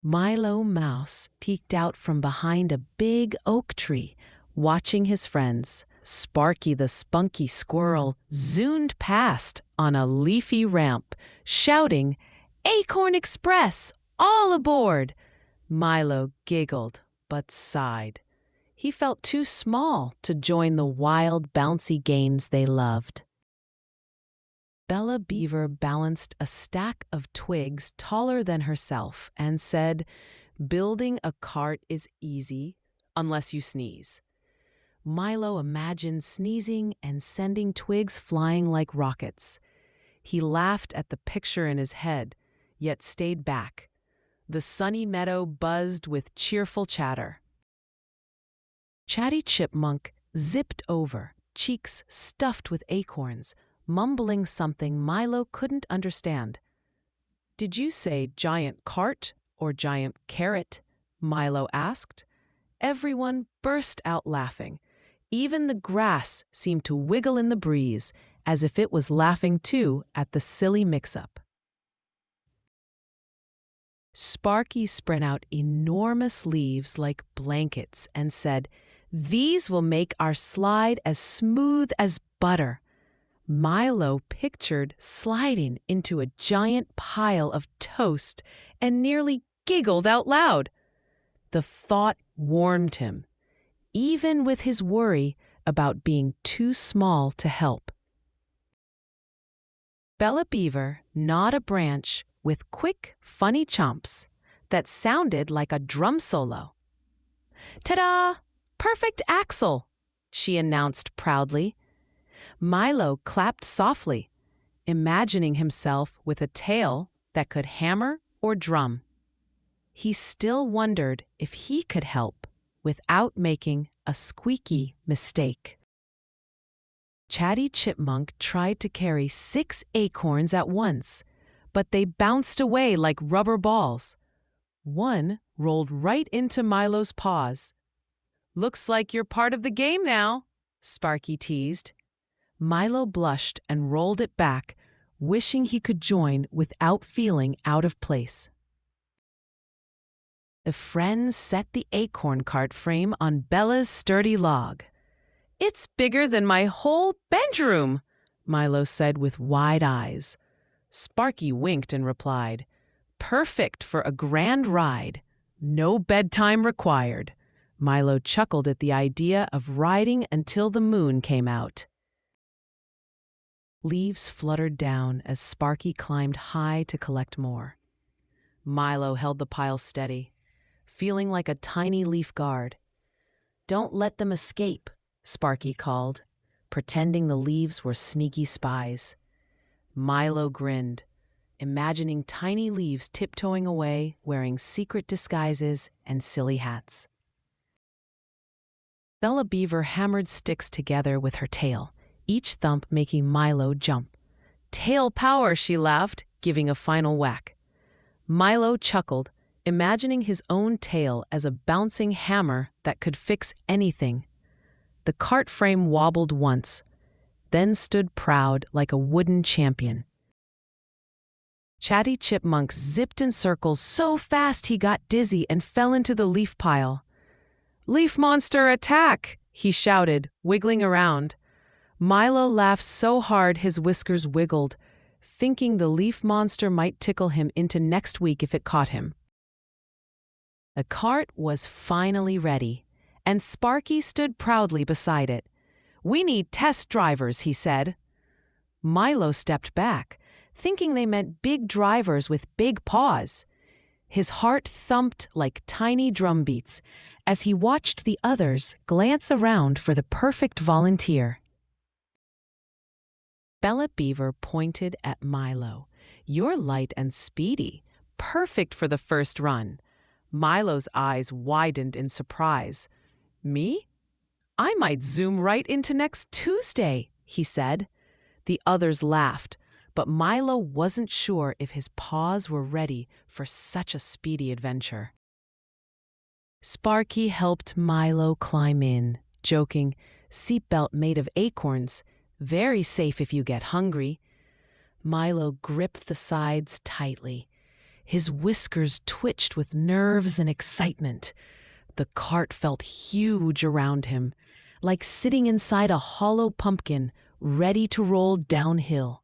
Milo Mouse peeked out from behind a big oak tree, watching his friends. Sparky the Spunky Squirrel zoomed past on a leafy ramp, shouting, "Acorn Express! All aboard!" Milo giggled but sighed. He felt too small to join the wild, bouncy games they loved. Bella Beaver balanced a stack of twigs taller than herself and said, "Building a cart is easy, unless you sneeze." Milo imagined sneezing and sending twigs flying like rockets. He laughed at the picture in his head, yet stayed back. The sunny meadow buzzed with cheerful chatter. Chatty Chipmunk zipped over, cheeks stuffed with acorns, mumbling something Milo couldn't understand. "Did you say giant cart or giant carrot?" Milo asked. Everyone burst out laughing. Even the grass seemed to wiggle in the breeze, as if it was laughing too at the silly mix-up. Sparky spread out enormous leaves like blankets and said, "These will make our slide as smooth as butter." Milo pictured sliding into a giant pile of toast and nearly giggled out loud. The thought warmed him, even with his worry about being too small to help. Bella Beaver gnawed a branch with quick, funny chomps that sounded like a drum solo. "Ta-da! Perfect axle!" she announced proudly. Milo clapped softly, imagining himself with a tail that could hammer or drum. He still wondered if he could help without making a squeaky mistake. Chatty Chipmunk tried to carry 6 acorns at once, but they bounced away like rubber balls. One rolled right into Milo's paws. "Looks like you're part of the game now," Sparky teased. Milo blushed and rolled it back, wishing he could join without feeling out of place. The friends set the acorn cart frame on Bella's sturdy log. "It's bigger than my whole bedroom," Milo said with wide eyes. Sparky winked and replied, "Perfect for a grand ride. No bedtime required." Milo chuckled at the idea of riding until the moon came out. Leaves fluttered down as Sparky climbed high to collect more. Milo held the pile steady, feeling like a tiny leaf guard. "Don't let them escape," Sparky called, pretending the leaves were sneaky spies. Milo grinned, imagining tiny leaves tiptoeing away, wearing secret disguises and silly hats. Bella Beaver hammered sticks together with her tail, each thump making Milo jump. "Tail power," she laughed, giving a final whack. Milo chuckled, imagining his own tail as a bouncing hammer that could fix anything. The cart frame wobbled once, then stood proud like a wooden champion. Chatty Chipmunk zipped in circles so fast he got dizzy and fell into the leaf pile. "Leaf monster attack!" he shouted, wiggling around. Milo laughed so hard his whiskers wiggled, thinking the leaf monster might tickle him into next week if it caught him. The cart was finally ready, and Sparky stood proudly beside it. "We need test drivers," he said. Milo stepped back, thinking they meant big drivers with big paws. His heart thumped like tiny drum beats as he watched the others glance around for the perfect volunteer. Bella Beaver pointed at Milo. "You're light and speedy, perfect for the first run." Milo's eyes widened in surprise. "Me? I might zoom right into next Tuesday," he said. The others laughed, but Milo wasn't sure if his paws were ready for such a speedy adventure. Sparky helped Milo climb in, joking, "Seatbelt made of acorns. Very safe if you get hungry." Milo gripped the sides tightly. His whiskers twitched with nerves and excitement. The cart felt huge around him, like sitting inside a hollow pumpkin, ready to roll downhill.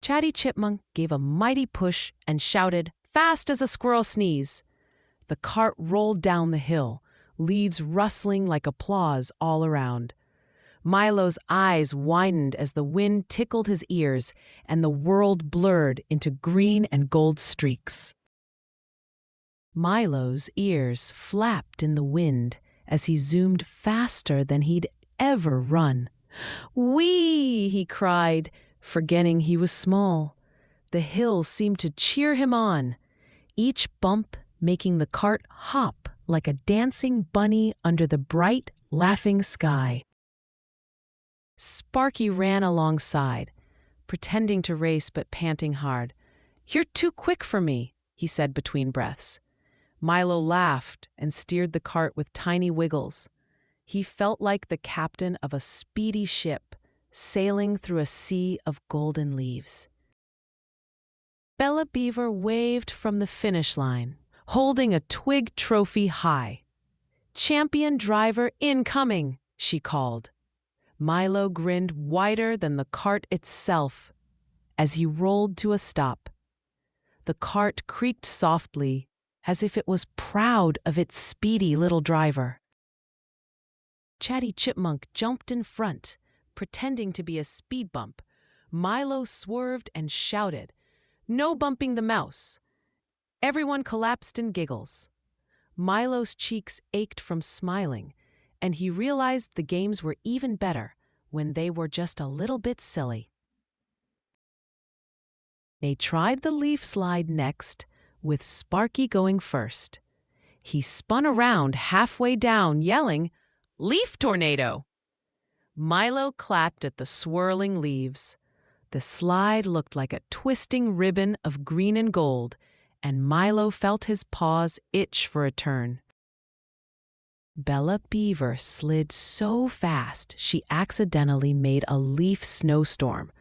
Chatty Chipmunk gave a mighty push and shouted, fast as a squirrel sneeze. The cart rolled down the hill, leaves rustling like applause all around. Milo's eyes widened as the wind tickled his ears and the world blurred into green and gold streaks. Milo's ears flapped in the wind as he zoomed faster than he'd ever run. "Whee!" he cried, forgetting he was small. The hills seemed to cheer him on, each bump making the cart hop like a dancing bunny under the bright, laughing sky. Sparky ran alongside, pretending to race but panting hard. "You're too quick for me," he said between breaths. Milo laughed and steered the cart with tiny wiggles. He felt like the captain of a speedy ship, sailing through a sea of golden leaves. Bella Beaver waved from the finish line, holding a twig trophy high. "Champion driver incoming," she called. Milo grinned wider than the cart itself as he rolled to a stop. The cart creaked softly, as if it was proud of its speedy little driver. Chatty Chipmunk jumped in front, pretending to be a speed bump. Milo swerved and shouted, "No bumping the mouse!" Everyone collapsed in giggles. Milo's cheeks ached from smiling, and he realized the games were even better when they were just a little bit silly. They tried the leaf slide next, with Sparky going first. He spun around halfway down, yelling, "Leaf tornado!" Milo clapped at the swirling leaves. The slide looked like a twisting ribbon of green and gold, and Milo felt his paws itch for a turn. Bella Beaver slid so fast she accidentally made a leaf snowstorm.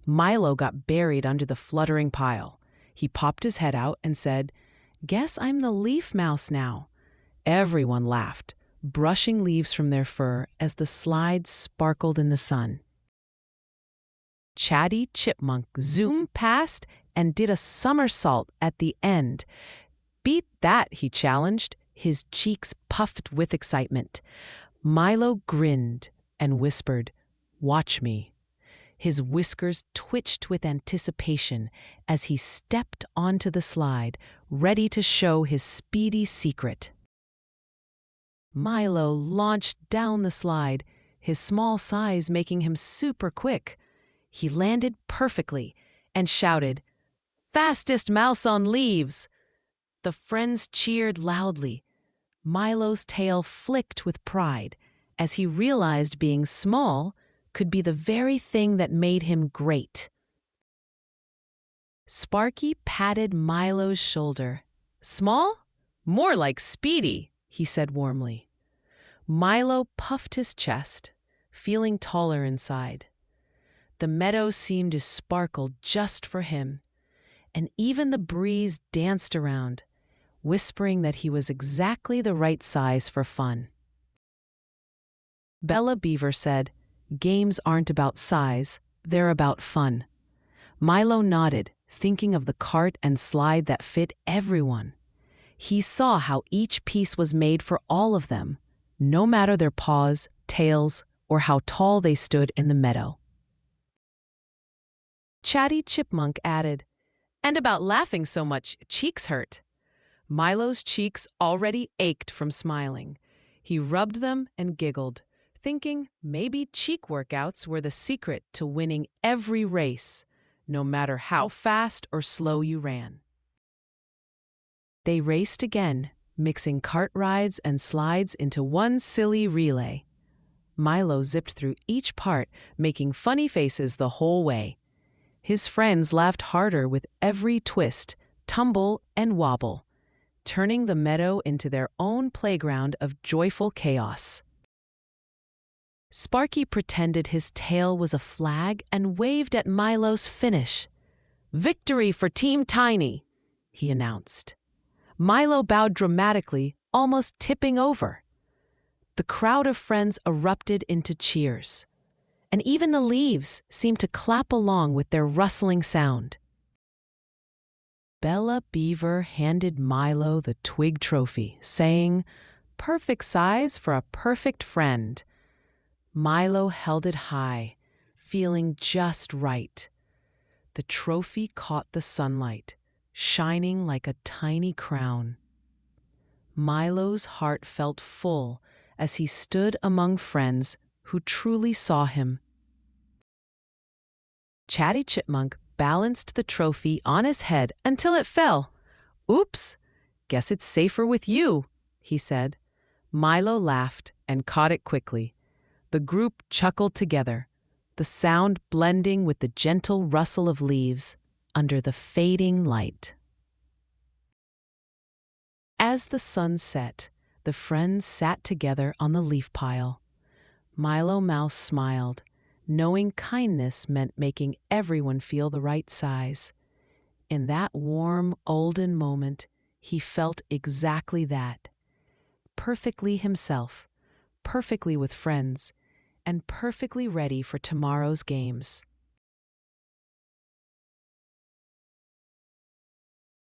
Milo got buried under the fluttering pile. He popped his head out and said, "Guess I'm the leaf mouse now." Everyone laughed, brushing leaves from their fur as the slide sparkled in the sun. Chatty Chipmunk zoomed past and did a somersault at the end. "Beat that," he challenged, his cheeks puffed with excitement. Milo grinned and whispered, "Watch me." His whiskers twitched with anticipation as he stepped onto the slide, ready to show his speedy secret. Milo launched down the slide, his small size making him super quick. He landed perfectly and shouted, "Fastest mouse on leaves!" The friends cheered loudly. Milo's tail flicked with pride as he realized being small could be the very thing that made him great. Sparky patted Milo's shoulder. "Small? More like speedy," he said warmly. Milo puffed his chest, feeling taller inside. The meadow seemed to sparkle just for him, and even the breeze danced around, whispering that he was exactly the right size for fun. Bella Beaver said, "Games aren't about size, they're about fun." Milo nodded, thinking of the cart and slide that fit everyone. He saw how each piece was made for all of them, no matter their paws, tails, or how tall they stood in the meadow. Chatty Chipmunk added, "And about laughing so much, cheeks hurt." Milo's cheeks already ached from smiling. He rubbed them and giggled, thinking maybe cheek workouts were the secret to winning every race, no matter how fast or slow you ran. They raced again, mixing cart rides and slides into one silly relay. Milo zipped through each part, making funny faces the whole way. His friends laughed harder with every twist, tumble, and wobble, turning the meadow into their own playground of joyful chaos. Sparky pretended his tail was a flag and waved at Milo's finish. "Victory for Team Tiny," he announced. Milo bowed dramatically, almost tipping over. The crowd of friends erupted into cheers, and even the leaves seemed to clap along with their rustling sound. Bella Beaver handed Milo the twig trophy, saying, "Perfect size for a perfect friend." Milo held it high, feeling just right. The trophy caught the sunlight, shining like a tiny crown. Milo's heart felt full as he stood among friends who truly saw him. Chatty Chipmunk balanced the trophy on his head until it fell. "Oops, guess it's safer with you," he said. Milo laughed and caught it quickly. The group chuckled together, the sound blending with the gentle rustle of leaves under the fading light. As the sun set, the friends sat together on the leaf pile. Milo Mouse smiled, knowing kindness meant making everyone feel the right size. In that warm, olden moment, he felt exactly that. Perfectly himself, perfectly with friends, and perfectly ready for tomorrow's games.